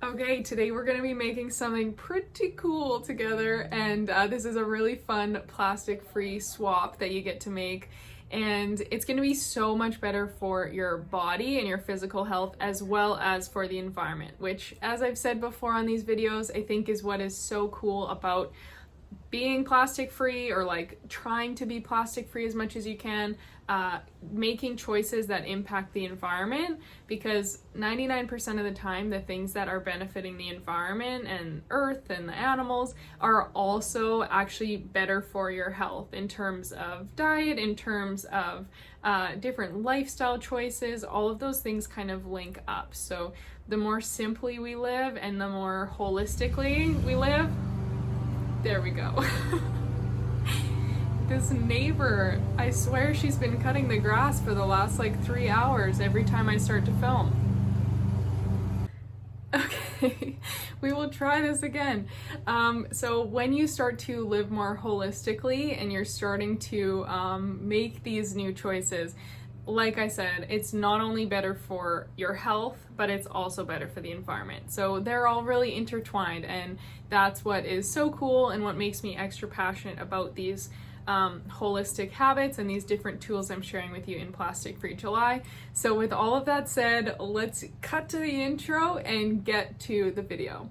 Okay, today we're going to be making something pretty cool together, and this is a really fun plastic-free swap that you get to make, and it's going to be so much better for your body and your physical health as well as for the environment, which, as I've said before on these videos, I think is what is so cool about being plastic free, or like trying to be plastic free as much as you can, making choices that impact the environment, because 99% of the time the things that are benefiting the environment and earth and the animals are also actually better for your health in terms of diet, in terms of different lifestyle choices. All of those things kind of link up. So the more simply we live and the more holistically we live, there we go. This neighbor, I swear she's been cutting the grass for the last like 3 hours every time I start to film. Okay, we will try this again. So when you start to live more holistically and you're starting to make these new choices, like I said, it's not only better for your health, but it's also better for the environment. So they're all really intertwined, and that's what is so cool and what makes me extra passionate about these holistic habits and these different tools I'm sharing with you in Plastic Free July. So with all of that said, let's cut to the intro and get to the video.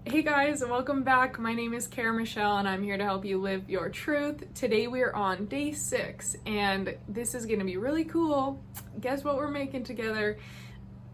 Hey guys, welcome back. My name is Cara Michelle and I'm here to help you live your truth. Today we are on day 6 and this is going to be really cool. Guess what we're making together?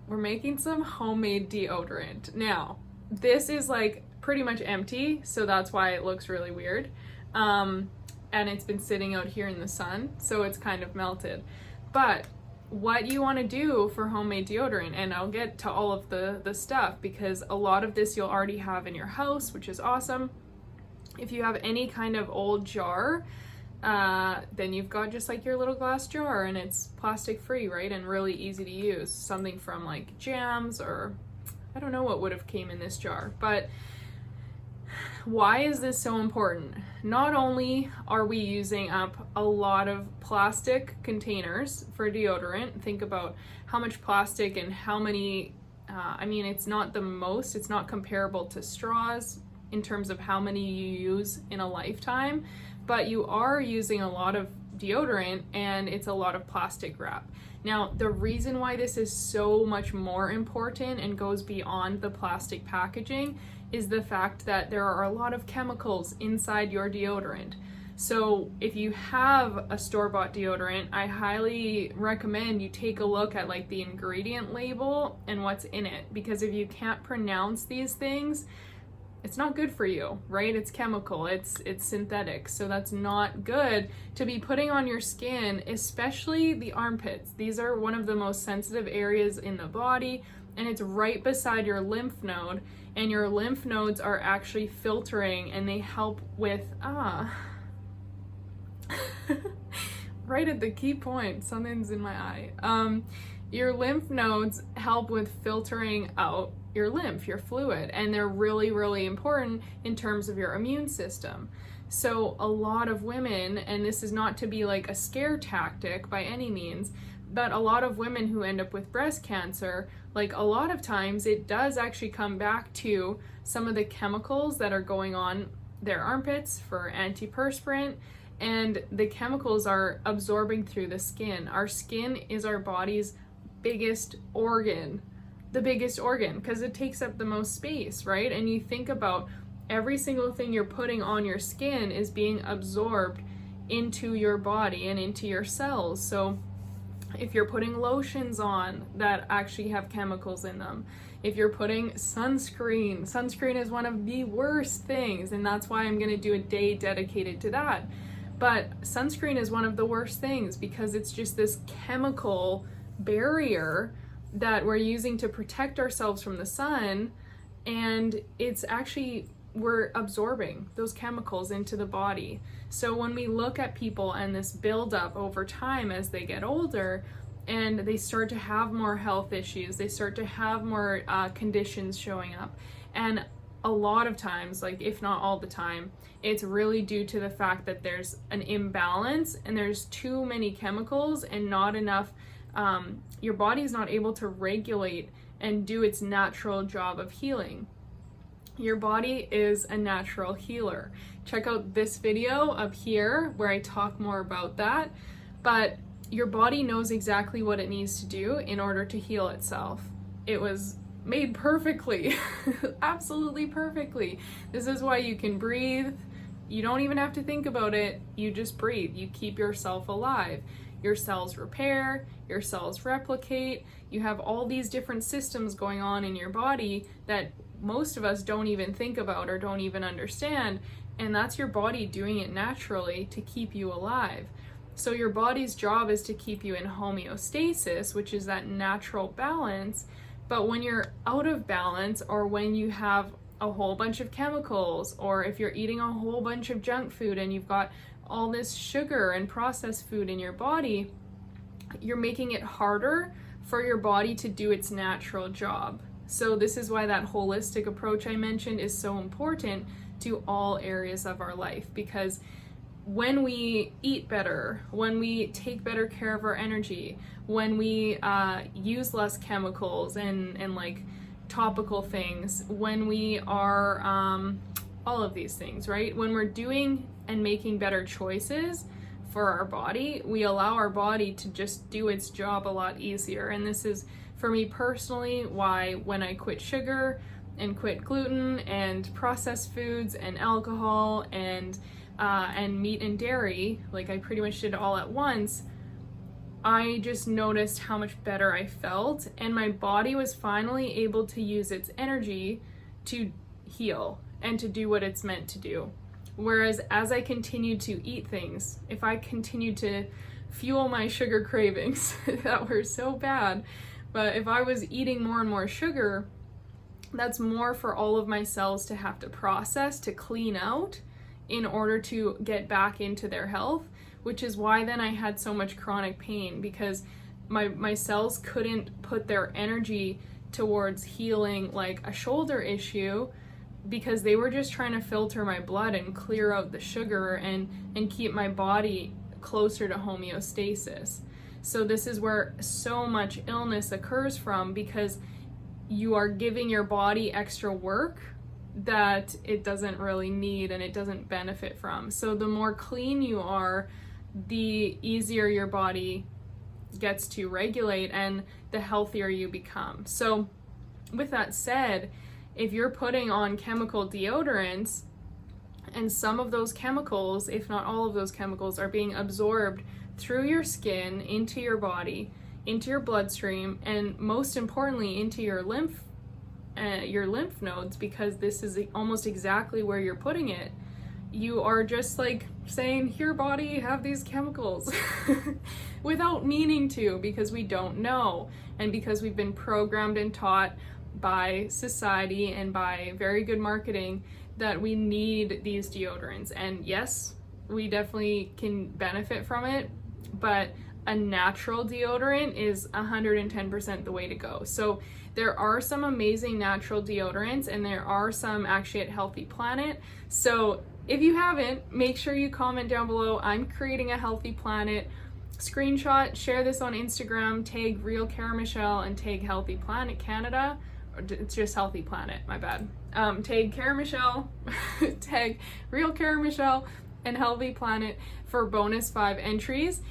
We're making some homemade deodorant. Now, this is like pretty much empty, so that's why it looks really weird. And it's been sitting out here in the sun, so it's kind of melted. But what you want to do for homemade deodorant, and I'll get to all of the stuff because a lot of this you'll already have in your house, which is awesome. If you have any kind of old jar, then you've got just like your little glass jar and it's plastic free, right? And really easy to use. Something from like jams, or I don't know what would have came in this jar. But why is this so important? Not only are we using up a lot of plastic containers for deodorant, think about how much plastic and how many, I mean, it's not the most, it's not comparable to straws in terms of how many you use in a lifetime, but you are using a lot of deodorant and it's a lot of plastic wrap. Now, the reason why this is so much more important and goes beyond the plastic packaging is the fact that there are a lot of chemicals inside your deodorant. So if you have a store-bought deodorant, I highly recommend you take a look at like the ingredient label and what's in it, because if you can't pronounce these things, it's not good for you, right? It's chemical, it's synthetic, so that's not good to be putting on your skin, especially the armpits. These are one of the most sensitive areas in the body, and it's right beside your lymph node, and your lymph nodes are actually filtering, and they help with, right at the key point, something's in my eye. Your lymph nodes help with filtering out your lymph, your fluid, and they're really, really important in terms of your immune system. So a lot of women, and this is not to be like a scare tactic by any means, but a lot of women who end up with breast cancer, like a lot of times it does actually come back to some of the chemicals that are going on their armpits for antiperspirant, and the chemicals are absorbing through the skin. Our skin is our body's biggest organ, the biggest organ, because it takes up the most space, right? And you think about every single thing you're putting on your skin is being absorbed into your body and into your cells. So if you're putting lotions on that actually have chemicals in them, if you're putting sunscreen is one of the worst things, and that's why I'm going to do a day dedicated to that. But sunscreen is one of the worst things because it's just this chemical barrier that we're using to protect ourselves from the sun, and it's actually, we're absorbing those chemicals into the body. So when we look at people and this buildup over time as they get older and they start to have more health issues, they start to have more conditions showing up, and a lot of times, like if not all the time, it's really due to the fact that there's an imbalance and there's too many chemicals and not enough your body is not able to regulate and do its natural job of healing. Your body is a natural healer. Check out this video up here where I talk more about that. But your body knows exactly what it needs to do in order to heal itself. It was made perfectly, absolutely perfectly. This is why you can breathe. You don't even have to think about it. You just breathe. You keep yourself alive. Your cells repair, your cells replicate. You have all these different systems going on in your body that most of us don't even think about or don't even understand. And that's your body doing it naturally to keep you alive. So your body's job is to keep you in homeostasis, which is that natural balance. But when you're out of balance, or when you have a whole bunch of chemicals, or if you're eating a whole bunch of junk food and you've got all this sugar and processed food in your body, you're making it harder for your body to do its natural job. So this is why that holistic approach I mentioned is so important to all areas of our life, because when we eat better, when we take better care of our energy, when we use less chemicals and like topical things, when we are all of these things, right? When we're doing and making better choices for our body, we allow our body to just do its job a lot easier. And this is, for me personally, why when I quit sugar and quit gluten and processed foods and alcohol and meat and dairy, like I pretty much did it all at once, I just noticed how much better I felt, and my body was finally able to use its energy to heal and to do what it's meant to do. Whereas as I continued to eat things, if I continued to fuel my sugar cravings that were so bad, but if I was eating more and more sugar, that's more for all of my cells to have to process, to clean out in order to get back into their health, which is why then I had so much chronic pain, because my cells couldn't put their energy towards healing like a shoulder issue, because they were just trying to filter my blood and clear out the sugar and keep my body closer to homeostasis. So this is where so much illness occurs from, because you are giving your body extra work that it doesn't really need and it doesn't benefit from. So the more clean you are, the easier your body gets to regulate and the healthier you become. So with that said, if you're putting on chemical deodorants, and some of those chemicals, if not all of those chemicals, are being absorbed through your skin into your body, into your bloodstream, and most importantly into your lymph nodes, because this is almost exactly where you're putting it, you are just like saying, here body, have these chemicals without meaning to, because we don't know, and because we've been programmed and taught by society and by very good marketing that we need these deodorants. And yes, we definitely can benefit from it, but a natural deodorant is 110% the way to go. So there are some amazing natural deodorants, and there are some actually at Healthy Planet. So if you haven't, make sure you comment down below. I'm creating a Healthy Planet. Screenshot, share this on Instagram, tag Real Cara Michelle and tag Healthy Planet Canada. Or it's just Healthy Planet, my bad. Tag Cara Michelle, tag Real Cara Michelle and Healthy Planet for bonus 5 entries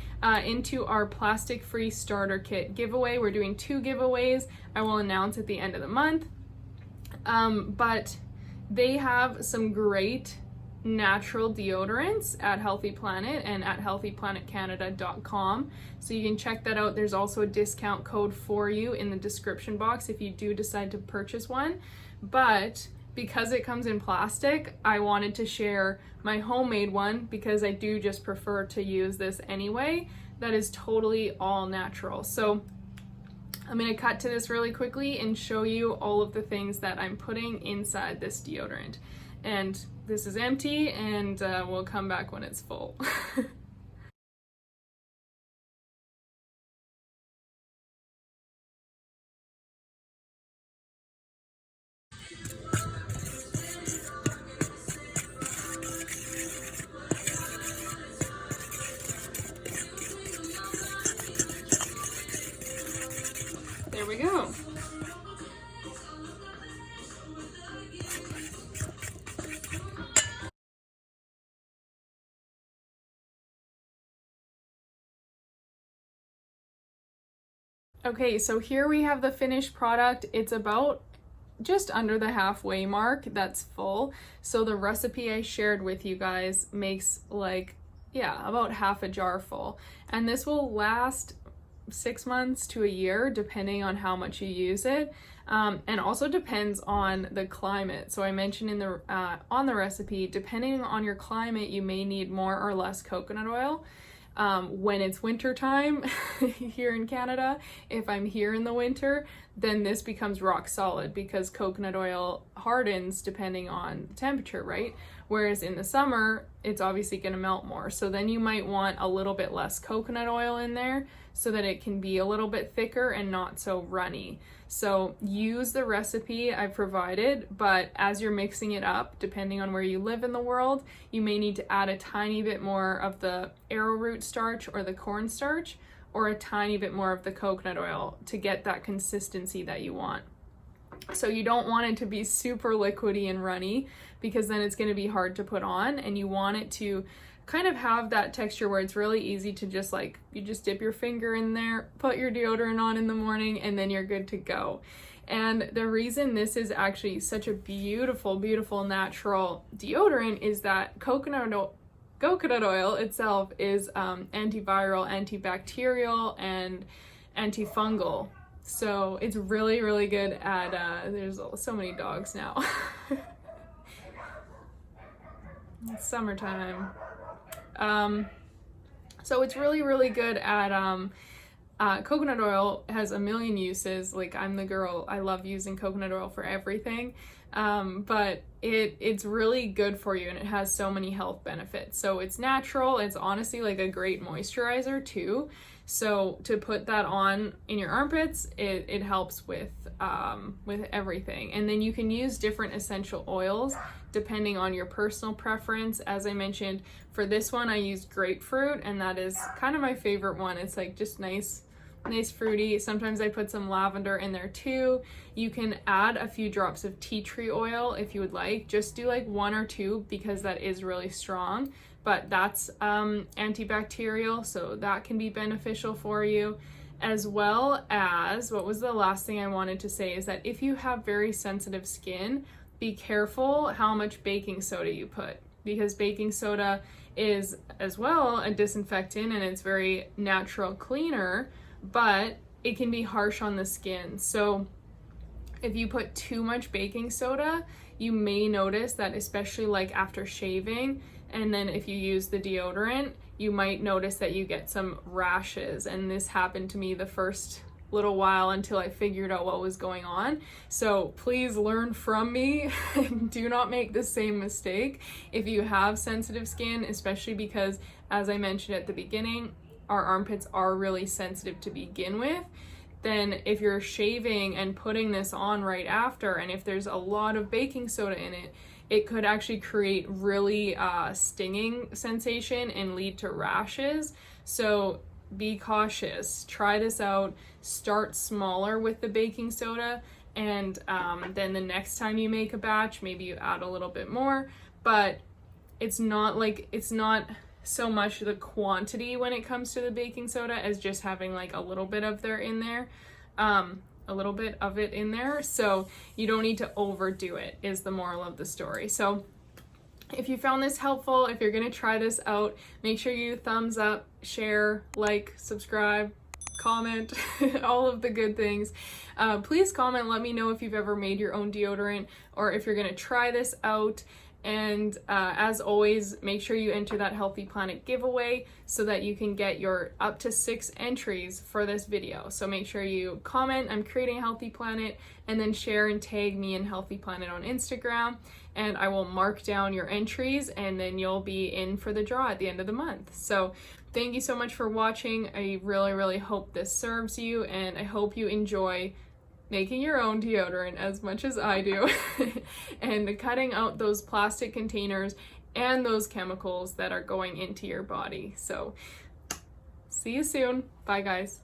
into our plastic-free starter kit giveaway. We're doing 2 giveaways. I will announce at the end of the month. But they have some great natural deodorants at Healthy Planet and at healthyplanetcanada.com. So you can check that out. There's also a discount code for you in the description box if you do decide to purchase one. But because it comes in plastic, I wanted to share my homemade one, because I do just prefer to use this anyway. That is totally all natural. So I'm going to cut to this really quickly and show you all of the things that I'm putting inside this deodorant. And this is empty, and we'll come back when it's full. There we go. Okay, so here we have the finished product. It's about just under the halfway mark that's full. So the recipe I shared with you guys makes like, yeah, about half a jar full. And this will last 6 months to a year, depending on how much you use it. And also depends on the climate. So I mentioned in the on the recipe, depending on your climate, you may need more or less coconut oil. When it's winter time here in Canada, if I'm here in the winter, then this becomes rock solid because coconut oil hardens depending on temperature, right? Whereas in the summer, it's obviously going to melt more. So then you might want a little bit less coconut oil in there so that it can be a little bit thicker and not so runny. So use the recipe I provided, but as you're mixing it up, depending on where you live in the world, you may need to add a tiny bit more of the arrowroot starch or the cornstarch, or a tiny bit more of the coconut oil to get that consistency that you want. So you don't want it to be super liquidy and runny because then it's going to be hard to put on, and you want it to kind of have that texture where it's really easy to just like, you just dip your finger in there, put your deodorant on in the morning, and then you're good to go. And the reason this is actually such a beautiful, beautiful natural deodorant is that coconut oil itself is antiviral, antibacterial, and antifungal. So it's really, really good at, there's so many dogs now. It's summertime. So it's really, really good at, coconut oil has a million uses. Like, I'm the girl, I love using coconut oil for everything. But it's really good for you, and it has so many health benefits. So it's natural. It's honestly like a great moisturizer too. So to put that on in your armpits, it helps with everything. And then you can use different essential oils depending on your personal preference. As I mentioned, for this one, I used grapefruit, and that is kind of my favorite one. It's like just nice fruity. Sometimes I put some lavender in there too. You can add a few drops of tea tree oil if you would like. Just do like 1 or 2 because that is really strong, but that's antibacterial, so that can be beneficial for you. As well as, what was the last thing I wanted to say is that if you have very sensitive skin, be careful how much baking soda you put, because baking soda is as well a disinfectant and it's very natural cleaner, but it can be harsh on the skin. So if you put too much baking soda, you may notice that, especially like after shaving, and then if you use the deodorant, you might notice that you get some rashes. And this happened to me the first little while until I figured out what was going on. So please learn from me. Do not make the same mistake if you have sensitive skin, especially because, as I mentioned at the beginning, our armpits are really sensitive to begin with. Then if you're shaving and putting this on right after, and if there's a lot of baking soda in it, it could actually create really stinging sensation and lead to rashes. So be cautious. Try this out. Start smaller with the baking soda, and then the next time you make a batch, maybe you add a little bit more. But it's not so much the quantity when it comes to the baking soda as just having like a little bit of it in there. So you don't need to overdo it, is the moral of the story. So if you found this helpful, if you're gonna try this out, make sure you thumbs up, share, like, subscribe, comment, all of the good things. Please comment, let me know if you've ever made your own deodorant or if you're gonna try this out. And as always, make sure you enter that Healthy Planet giveaway so that you can get your up to 6 entries for this video. So make sure you comment, I'm creating a Healthy Planet, and then share and tag me in Healthy Planet on Instagram, and I will mark down your entries, and then you'll be in for the draw at the end of the month. So thank you so much for watching. I really, really hope this serves you, and I hope you enjoy making your own deodorant as much as I do and cutting out those plastic containers and those chemicals that are going into your body. So see you soon. Bye guys.